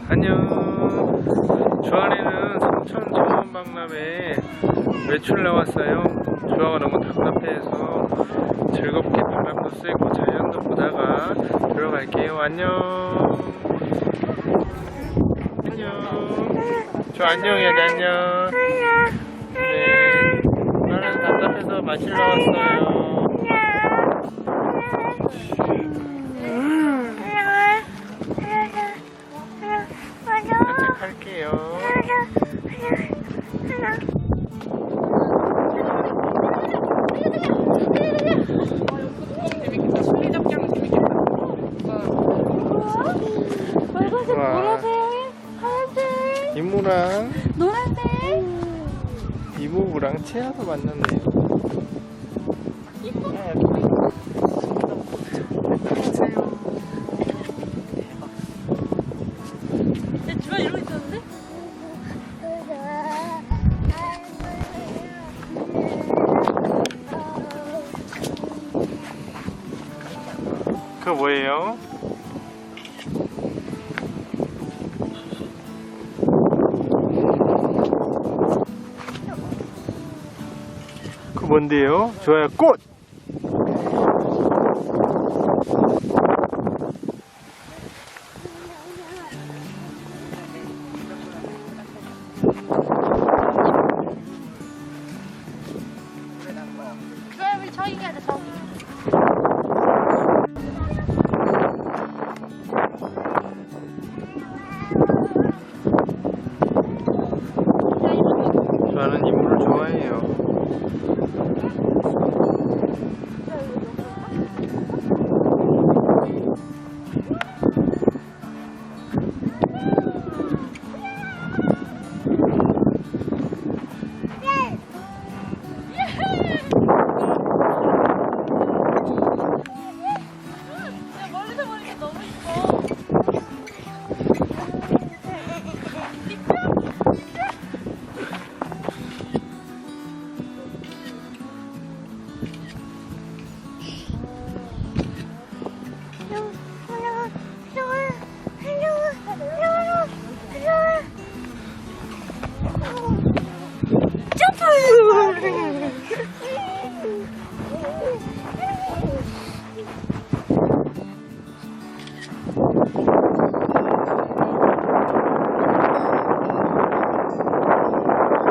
안녕. 주안에는 순천 전문박람회에 외출 나왔어요. 주아가 너무 답답해서 즐겁게 바람도 쐬고 자연도 보다가 들어갈게요. 안녕. 안녕. 저 안녕 해야지. 안녕. 네. 나는 답답해서 마시러 왔어요. 할게요. 재밌겠다. 술래잡기 하면 재밌겠다. 빨간색, 보라색, 하얀색, 이모랑 노란색. 이모부랑 채아도 만났네요. 이뻐. 주아 이러고 있었는데? 그거 뭐예요? 그거 뭔데요? 좋아요. 꽃! 주아 우리 저기 가자 저기. 저는 이모를 좋아해요. 멀리서 보니까 너무 이뻐.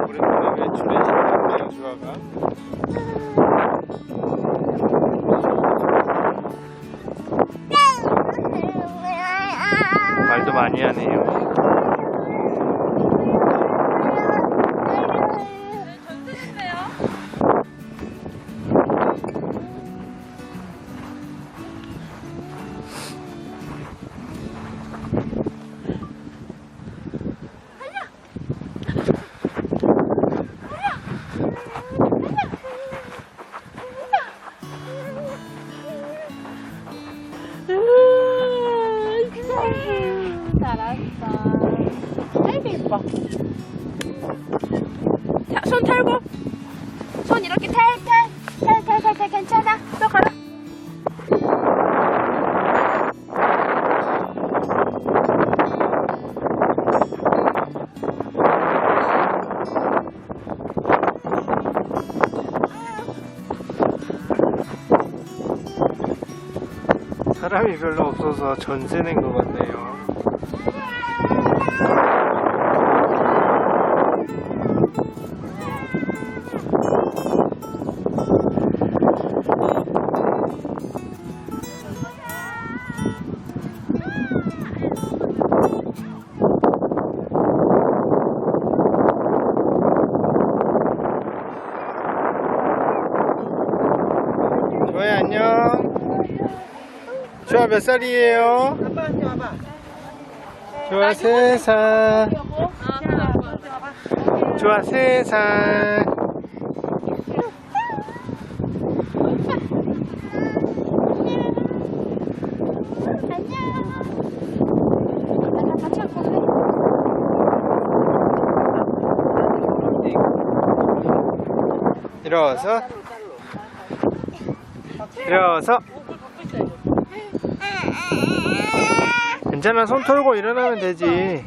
오랜만에 외출의 시간이네요, 주아가. 말도 많이 하네요. 전세인데요? 잘했어. 아이고 예뻐. 손 털고. 손 이렇게 탈 괜찮아. 또 가라. 사람이 별로 없어서 전세 낸 것 같네요. 조아야 안녕. 주아 몇 살이에요? 아빠한테 와봐. 좋아 세상. 좋아 세상. 일어서. 일어서. 괜찮아, 손 털고 일어나면 되지.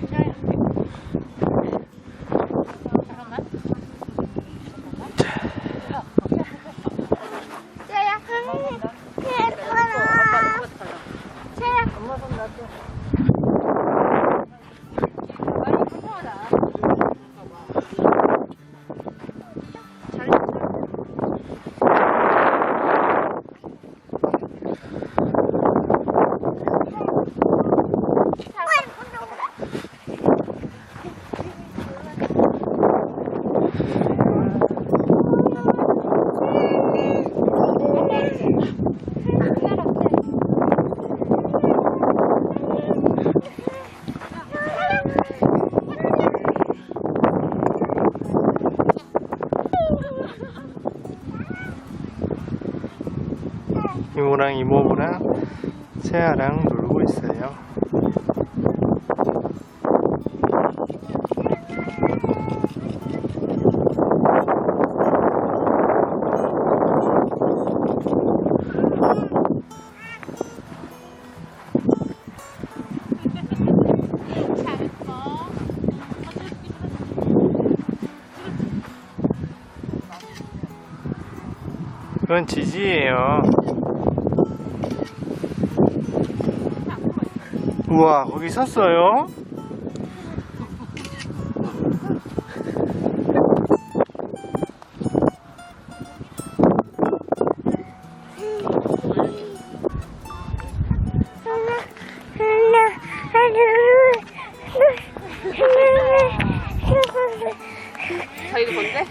이모랑 이모부랑 세아랑 놀고 있어요. 그건 지지예요. 우와, 거기 섰어요? 저희도 뭔데?